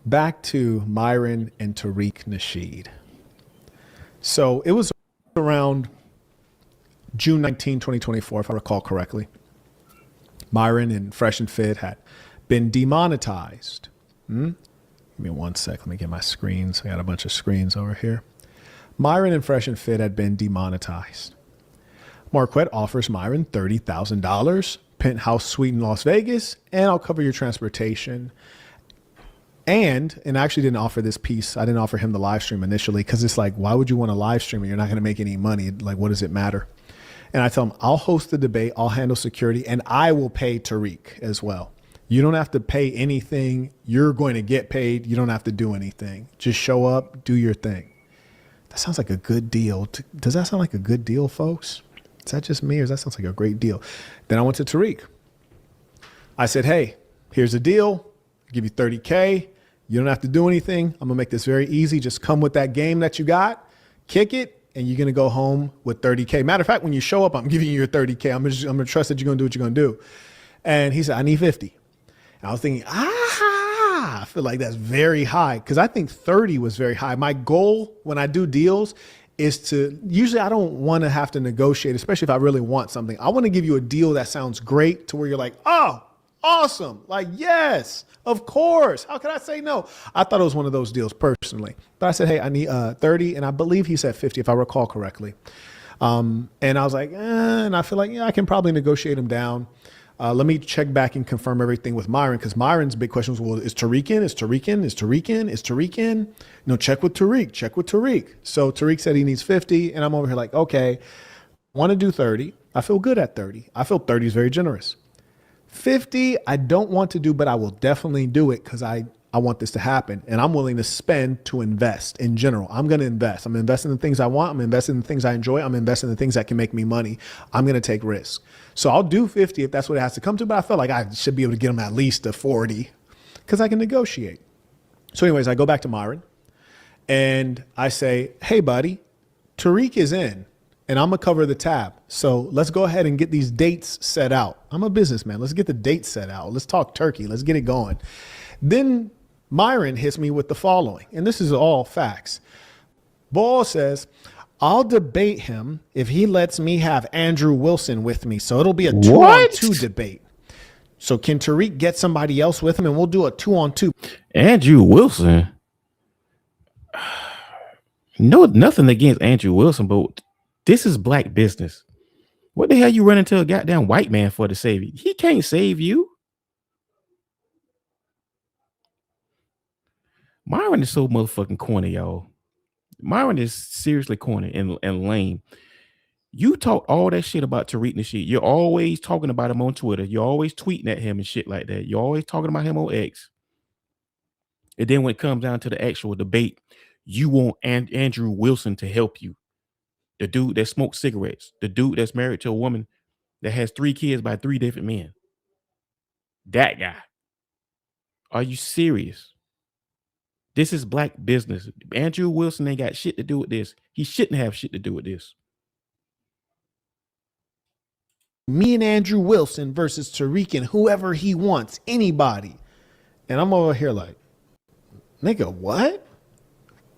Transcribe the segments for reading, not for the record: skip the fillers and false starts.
back to Myron and Tariq Nasheed. So it was around June 19, 2024, if I recall correctly. Myron and Fresh and Fit had been demonetized. Give me one sec. Let me get my screens. I got a bunch of screens over here. Myron and Fresh and Fit had been demonetized. Marquette offers Myron $30,000, penthouse suite in Las Vegas, and I'll cover your transportation. And I actually didn't offer this piece. I didn't offer him the live stream initially because it's like, why would you want to live stream and you're not going to make any money? Like, what does it matter? And I tell him, I'll host the debate, I'll handle security, and I will pay Tariq as well. You don't have to pay anything. You're going to get paid. You don't have to do anything. Just show up, do your thing. That sounds like a good deal. Does that sound like a good deal, folks? Is that just me or does that sound like a great deal? Then I went to Tariq. I said, hey, here's a deal. I'll give you $30K. You don't have to do anything. I'm going to make this very easy. Just come with that game that you got, kick it, and you're going to go home with $30K. Matter of fact, when you show up, I'm giving you your $30K. I'm going to trust that you're going to do what you're going to do. And he said, I need 50. And I was thinking, I feel like that's very high because I think 30 was very high. My goal when I do deals is to, usually I don't want to have to negotiate, especially if I really want something. I want to give you a deal that sounds great to where you're like, oh, awesome. Like, yes, of course. How could I say no? I thought it was one of those deals personally. But I said, hey, I need 30. And I believe he said 50, if I recall correctly. And I was like, and I feel like, yeah, I can probably negotiate him down. Let me check back and confirm everything with Myron because Myron's big question was, well, is Tariq in? Is Tariq in? Is Tariq in? Is Tariq in? No, check with Tariq. Check with Tariq. So Tariq said he needs 50. And I'm over here like, okay, want to do 30. I feel good at 30. I feel 30 is very generous. 50, I don't want to do, but I will definitely do it because I want this to happen. And I'm willing to spend to invest in general. I'm going to invest. I'm investing in the things I want. I'm investing in the things I enjoy. I'm investing in the things that can make me money. I'm going to take risks. So I'll do 50 if that's what it has to come to. But I felt like I should be able to get them at least to 40 because I can negotiate. So anyways, I go back to Myron and I say, hey, buddy, Tariq is in. And I'm going to cover the tab. So let's go ahead and get these dates set out. I'm a businessman. Let's get the dates set out. Let's talk turkey. Let's get it going. Then Myron hits me with the following. And this is all facts. Ball says, I'll debate him if he lets me have Andrew Wilson with me. So it'll be a 2-on-2 debate. So can Tariq get somebody else with him and we'll do a 2-on-2. Andrew Wilson? No, nothing against Andrew Wilson, but this is black business. What the hell you running to a goddamn white man for to save you? He can't save you. Myron is so motherfucking corny, y'all. Myron is seriously corny and lame. You talk all that shit about Tariq Nasheed. You're always talking about him on Twitter. You're always tweeting at him and shit like that. You're always talking about him on X. And then when it comes down to the actual debate, you want Andrew Wilson to help you. The dude that smokes cigarettes, the dude that's married to a woman that has 3 kids by 3 different men. That guy. Are you serious? This is black business. Andrew Wilson ain't got shit to do with this. He shouldn't have shit to do with this. Me and Andrew Wilson versus Tariq and whoever he wants, anybody. And I'm over here like, nigga, what?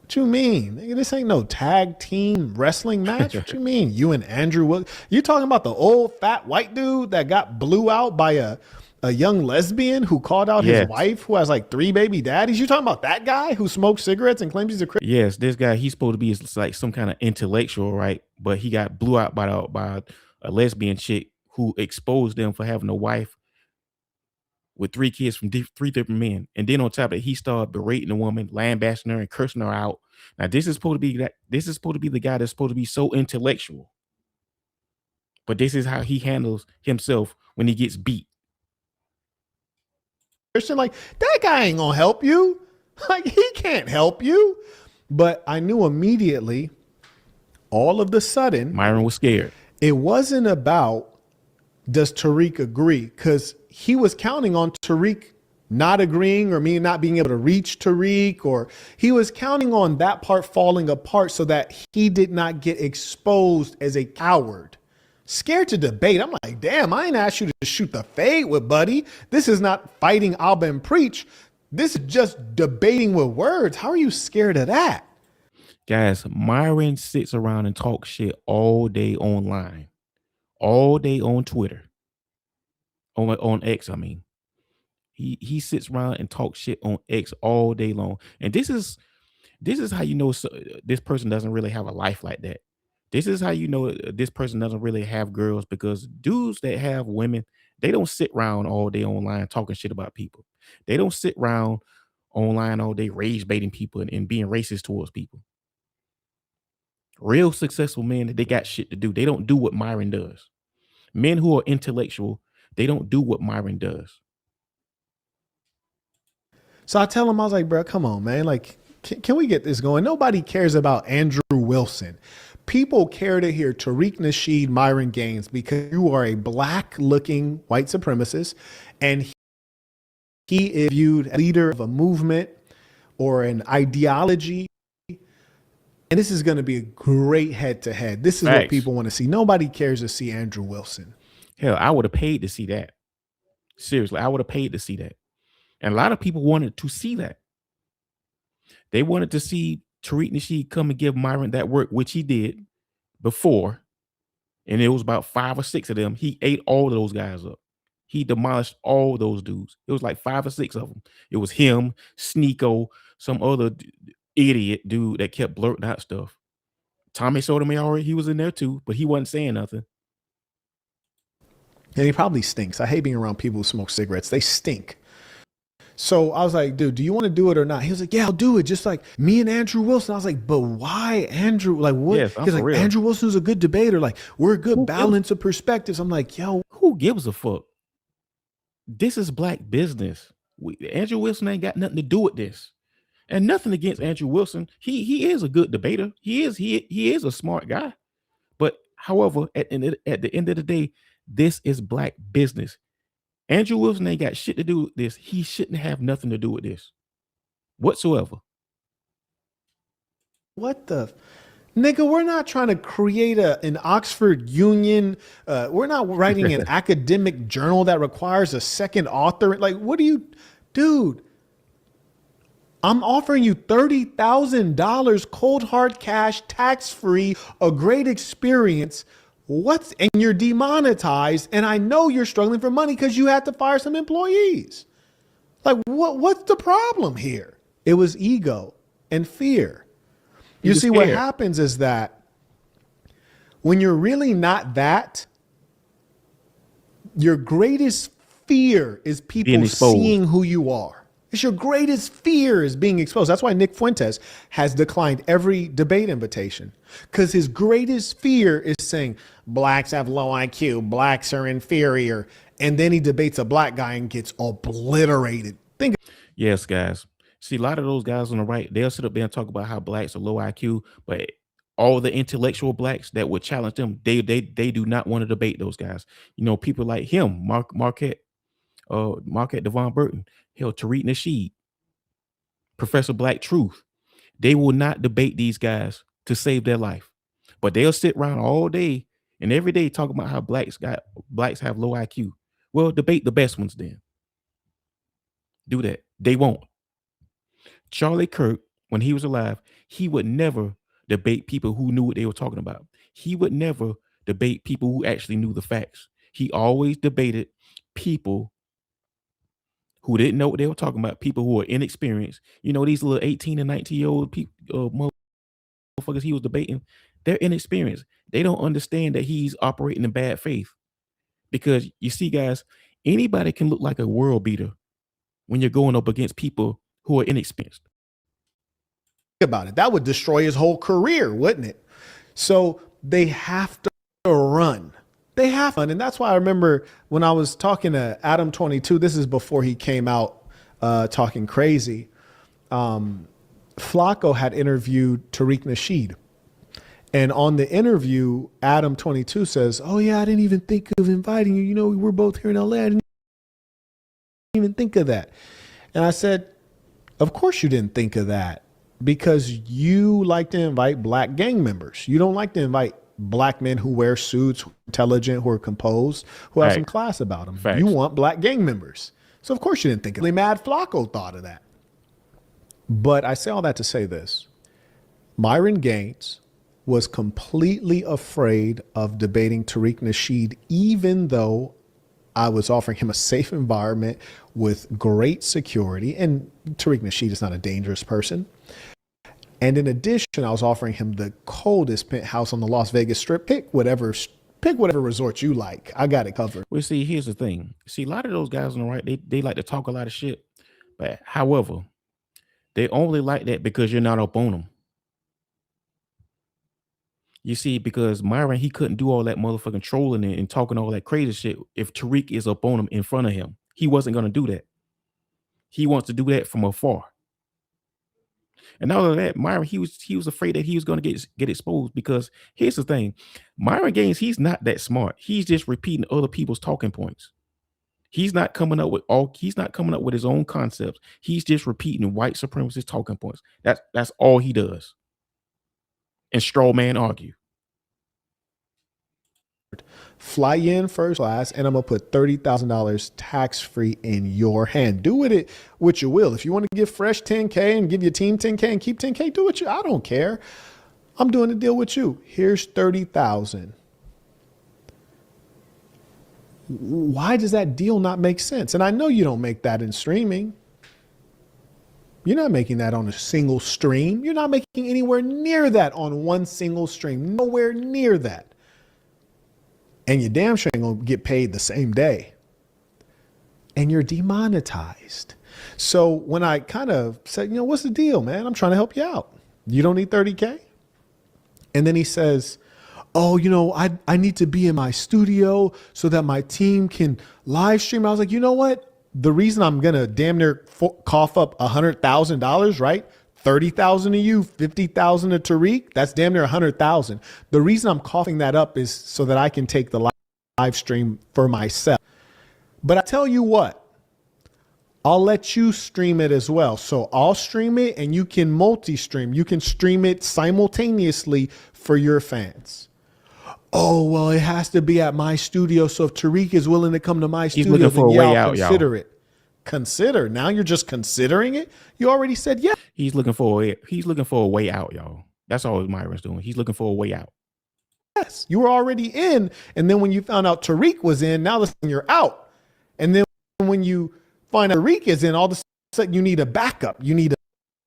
What you mean? Nigga, this ain't no tag team wrestling match. What you mean? You and Andrew Wilson? You talking about the old fat white dude that got blew out by a young lesbian who called out his wife who has like 3 baby daddies? You talking about that guy who smokes cigarettes and claims he's a Christian? Yes, this guy, he's supposed to be like some kind of intellectual, right? But he got blew out by a lesbian chick who exposed them for having a wife with 3 kids from 3 different men. And then on top of it, he started berating the woman, lambasting her and cursing her out. Now, this is supposed to be the guy that's supposed to be so intellectual. But this is how he handles himself when he gets beat. Christian, like, that guy ain't gonna help you. Like, he can't help you. But I knew immediately, all of the sudden, Myron was scared. It wasn't about, does Tariq agree? Because he was counting on Tariq not agreeing or me not being able to reach Tariq, or he was counting on that part falling apart so that he did not get exposed as a coward. Scared to debate. I'm like, damn, I ain't asked you to shoot the fade with buddy. This is not fighting Alba and Preach. This is just debating with words. How are you scared of that? Guys, Myron sits around and talks shit all day online, all day on Twitter, on X. I mean, he sits around and talks shit on X all day long, and this is how you know this person doesn't really have a life like that. This is how you know this person doesn't really have girls, because dudes that have women, they don't sit around all day online talking shit about people. They don't sit around online all day rage baiting people and being racist towards people. Real successful men, they got shit to do. They don't do what Myron does. Men who are intellectual, they don't do what Myron does. So I tell him, I was like, bro, come on, man. Like, can we get this going? Nobody cares about Andrew Wilson. People care to hear Tariq Nasheed, Myron Gaines, because you are a black looking white supremacist. And he is viewed as leader of a movement or an ideology. And this is going to be a great head to head. This is what people want to see. Nobody cares to see Andrew Wilson. Hell, I would have paid to see that. Seriously, I would have paid to see that. And a lot of people wanted to see that. They wanted to see Tariq Nasheed come and give Myron that work, which he did before. And it was about 5 or 6 of them. He ate all of those guys up. He demolished all those dudes. It was like 5 or 6 of them. It was him, Sneeko, some other idiot dude that kept blurting out stuff. Tommy Sotomayor, he was in there too, but he wasn't saying nothing. And he probably stinks. I hate being around people who smoke cigarettes. They stink. So I was like, dude, do you want to do it or not? He was like, yeah, I'll do it. Just like me and Andrew Wilson. I was like, but why Andrew? Like, what? Yes, He's like, real. Andrew Wilson's a good debater. Like, we're a good balance of perspectives. I'm like, yo, who gives a fuck? This is black business. Andrew Wilson ain't got nothing to do with this. And nothing against Andrew Wilson. He is a good debater. He is a smart guy. But however, at the end of the day, this is black business. Andrew Wilson ain't got shit to do with this. He shouldn't have nothing to do with this whatsoever. What the nigga? We're not trying to create an Oxford Union. We're not writing an academic journal that requires a second author. Like, what do you, dude? I'm offering you $30,000 cold hard cash, tax free, a great experience. And you're demonetized, and I know you're struggling for money because you had to fire some employees. Like, what's the problem here? It was ego and fear. You see, what happens is that when you're really not that, your greatest fear is people seeing who you are. It's your greatest fear is being exposed. That's why Nick Fuentes has declined every debate invitation, because his greatest fear is saying blacks have low IQ, blacks are inferior. And then he debates a black guy and gets obliterated. Yes, guys. See, a lot of those guys on the right, they'll sit up there and talk about how blacks are low IQ, but all the intellectual blacks that would challenge them, they do not want to debate those guys. You know, people like him, Marquette, Devon Burton, hell, Tariq Nasheed, Professor Black Truth. They will not debate these guys to save their life, but they'll sit around all day and every day talking about how blacks have low IQ. Well, debate the best ones then. Do that. They won't. Charlie Kirk, when he was alive, he would never debate people who knew what they were talking about. He would never debate people who actually knew the facts. He always debated people who didn't know what they were talking about, people who were inexperienced. You know, these little 18 and 19-year-old people, motherfuckers he was debating, they're inexperienced. They don't understand that he's operating in bad faith. Because you see, guys, anybody can look like a world beater when you're going up against people who are inexperienced. Think about it. That would destroy his whole career, wouldn't it? So they have to run. They have fun. And that's why I remember when I was talking to Adam 22, this is before he came out talking crazy. Flacco had interviewed Tariq Nasheed. And on the interview, Adam 22 says, oh, yeah, I didn't even think of inviting you. You know, we were both here in LA. I didn't even think of that. And I said, of course you didn't think of that, because you like to invite black gang members. You don't like to invite black men who wear suits, intelligent, who are composed, who have some class about them. You want black gang members. So of course you didn't think it. Mad Flacco thought of that. But I say all that to say this. Myron Gaines was completely afraid of debating Tariq Nasheed, even though I was offering him a safe environment with great security. And Tariq Nasheed is not a dangerous person. And in addition, I was offering him the coldest penthouse on the Las Vegas Strip. Pick whatever resort you like. I got it covered. Well, see, here's the thing. See, a lot of those guys on the right, they like to talk a lot of shit. But however, they only like that because you're not up on them. You see, because Myron, he couldn't do all that motherfucking trolling and talking all that crazy shit if Tariq is up on him in front of him. He wasn't going to do that. He wants to do that from afar. And not only that, Myron, he was afraid that he was going to get exposed because here's the thing. Myron Gaines, he's not that smart. He's just repeating other people's talking points. He's not coming up with his own concepts. He's just repeating white supremacist talking points. That's all he does. And straw man argue. Fly in first class, and I'm gonna put $30,000 tax free in your hand. Do with it what you will. If you want to give fresh 10K and give your team 10K and keep 10K, do it. I don't care. I'm doing a deal with you. Here's 30,000. Why does that deal not make sense? And I know you don't make that in streaming. You're not making that on a single stream. You're not making anywhere near that on one single stream. Nowhere near that. And you damn sure ain't gonna get paid the same day. And you're demonetized. So when I kind of said, what's the deal, man? I'm trying to help you out. You don't need 30K? And then he says, oh, I need to be in my studio so that my team can live stream. I was like, you know what? The reason I'm going to damn near cough up $100,000, right? 30,000 to you, 50,000 to Tariq. That's damn near 100,000. The reason I'm coughing that up is so that I can take the live stream for myself. But I tell you what, I'll let you stream it as well. So I'll stream it and you can multi-stream. You can stream it simultaneously for your fans. Oh, well, it has to be at my studio. So if Tariq is willing to come to my studio, then I'll consider it. Consider. Now you're just considering it. You already said yeah. He's looking for a way out, y'all. That's all Myron's doing. He's looking for a way out. Yes, you were already in. And then when you found out Tariq was in, now listen, you're out. And then when you find out Tariq is in, all of a sudden you need a backup. You need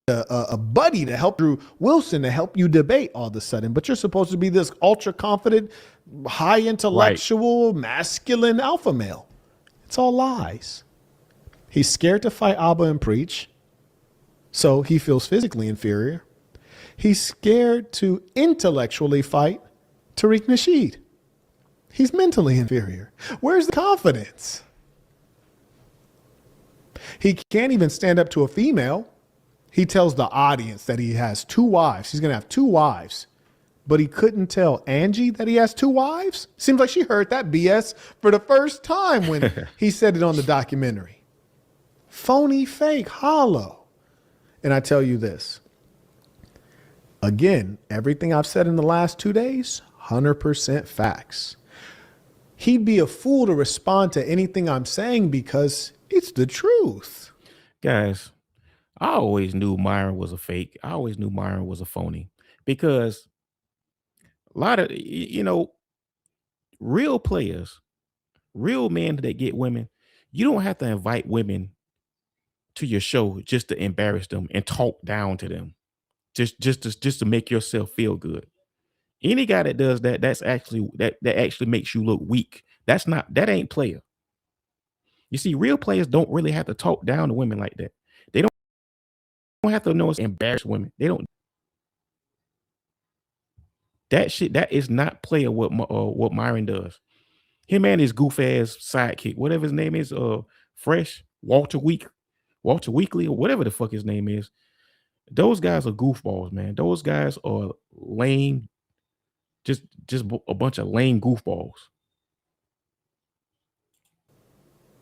a buddy to help Drew Wilson to help you debate all of a sudden. But you're supposed to be this ultra confident, high intellectual, masculine alpha male. It's all lies. He's scared to fight Abba and preach, so he feels physically inferior. He's scared to intellectually fight Tariq Nasheed. He's mentally inferior. Where's the confidence? He can't even stand up to a female. He tells the audience that he has 2 wives. He's going to have 2 wives. But he couldn't tell Angie that he has 2 wives? Seems like she heard that BS for the first time when he said it on the documentary. Phony, fake, hollow. And I tell you this. Again, everything I've said in the last 2 days, 100% facts. He'd be a fool to respond to anything I'm saying because it's the truth. Guys, I always knew Myron was a fake. I always knew Myron was a phony because a lot of, real players, real men that get women, you don't have to invite women to your show just to embarrass them and talk down to them, just to make yourself feel good. Any guy that does that, that actually makes you look weak. That ain't player. You see, real players don't really have to talk down to women like that. They don't have to know it's embarrass women. They don't. That shit, that is not player what Myron does. Him and his goof ass sidekick, whatever his name is, Fresh, Walter Weekly, or whatever the fuck his name is. Those guys are goofballs, man. Those guys are lame, just a bunch of lame goofballs.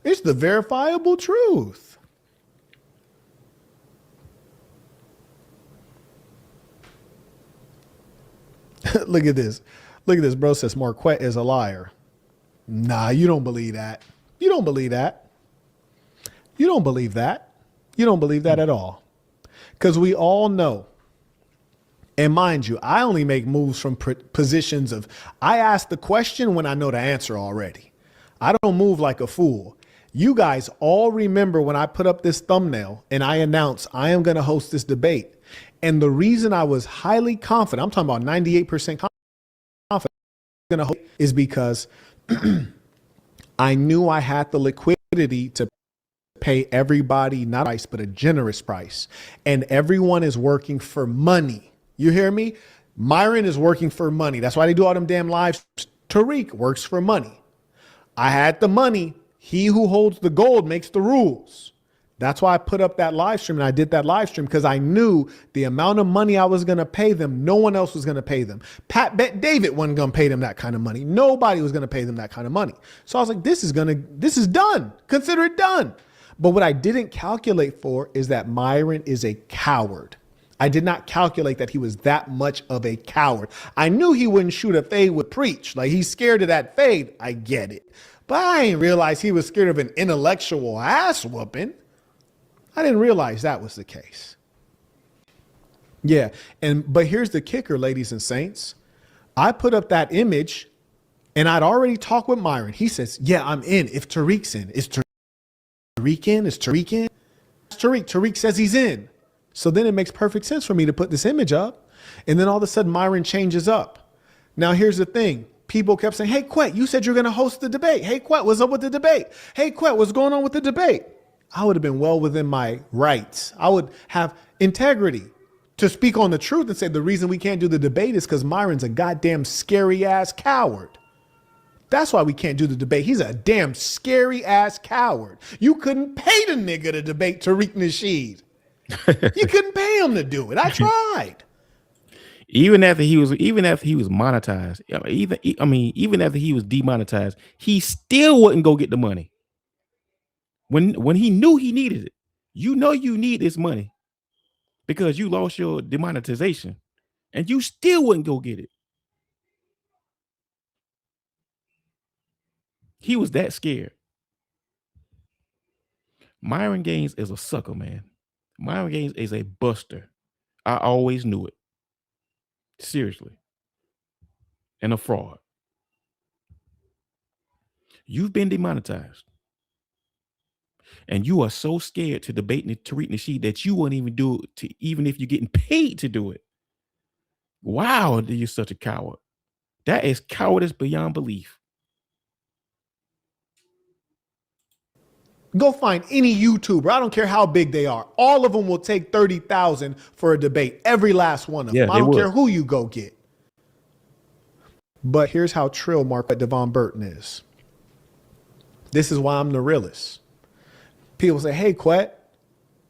It's the verifiable truth. Look at this. Look at this. Bro says Marquette is a liar. Nah, you don't believe that. You don't believe that. You don't believe that. You don't believe that at all. Because we all know, and mind you, I only make moves from positions of, I ask the question when I know the answer already. I don't move like a fool. You guys all remember when I put up this thumbnail and I announced I am going to host this debate. And the reason I was highly confident, I'm talking about 98% confident, is because I knew I had the liquidity to pay everybody not a price, but a generous price. And everyone is working for money. You hear me? Myron is working for money. That's why they do all them damn lives. Tariq works for money. I had the money. He who holds the gold makes the rules. That's why I put up that live stream, and I did that live stream because I knew the amount of money I was going to pay them, no one else was going to pay them. Pat Bet David wasn't going to pay them that kind of money. Nobody was going to pay them that kind of money. So I was like, this is done. Consider it done. But what I didn't calculate for is that Myron is a coward. I did not calculate that he was that much of a coward. I knew he wouldn't shoot a fade with Preach. Like, he's scared of that fade. I get it. But I didn't realize he was scared of an intellectual ass whooping. I didn't realize that was the case. Yeah. But here's the kicker, ladies and saints. I put up that image and I'd already talked with Myron. He says, yeah, I'm in. If Tariq's in, is Tariq in? Is Tariq in? Tariq says he's in. So then it makes perfect sense for me to put this image up. And then all of a sudden Myron changes up. Now, here's the thing. People kept saying, hey, Quet, you said you're going to host the debate. Hey, Quet, what's up with the debate? Hey, Quet, what's going on with the debate? I would have been well within my rights. I would have integrity to speak on the truth and say the reason we can't do the debate is because Myron's a goddamn scary ass coward. That's why we can't do the debate. He's a damn scary ass coward. You couldn't pay the nigga to debate Tariq Nasheed. You couldn't pay him to do it. I tried. Even after he was monetized, even after he was demonetized, he still wouldn't go get the money. When he knew he needed it, you need this money because you lost your demonetization, and you still wouldn't go get it. He was that scared. Myron Gaines is a sucker, man. Myron Gaines is a buster. I always knew it. Seriously. And a fraud. You've been demonetized. And you are so scared to debate Tariq Nasheed that you won't even do it, even if you're getting paid to do it. Wow, you're such a coward. That is cowardice beyond belief. Go find any YouTuber. I don't care how big they are. All of them will take 30,000 for a debate. Every last one of them. I don't care who you go get. But here's how trill Marquette Devon Burton is. This is why I'm the realest. People say, hey, Quet,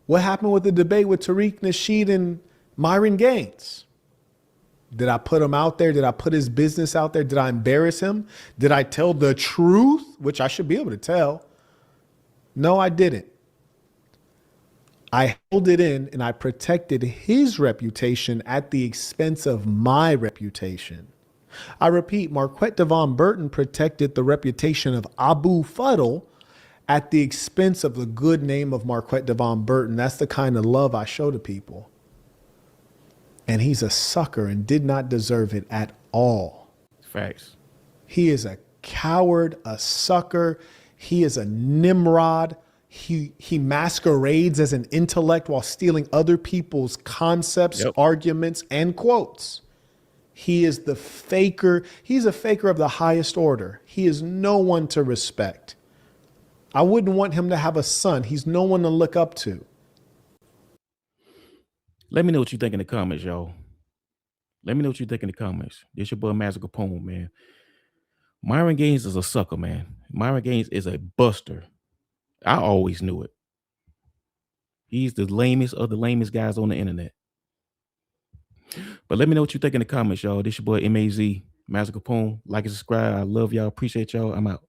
what happened with the debate with Tariq Nasheed and Myron Gaines? Did I put him out there? Did I put his business out there? Did I embarrass him? Did I tell the truth, which I should be able to tell? No, I didn't. I held it in and I protected his reputation at the expense of my reputation. I repeat, Marquette Devon Burton protected the reputation of Abu Fuddle at the expense of the good name of Marquette Devon Burton. That's the kind of love I show to people. And he's a sucker and did not deserve it at all. Facts. He is a coward, a sucker. He is a Nimrod. He masquerades as an intellect while stealing other people's concepts, arguments, and quotes. He is the faker. He's a faker of the highest order. He is no one to respect. I wouldn't want him to have a son. He's no one to look up to. Let me know what you think in the comments, y'all. Let me know what you think in the comments. This your boy Master Capone, man. Myron Gaines is a sucker, man. Myron Gaines is a buster. I always knew it. He's the lamest of the lamest guys on the internet. But let me know what you think in the comments, y'all. This your boy MAZ, Master Capone. Like and subscribe. I love y'all. Appreciate y'all. I'm out.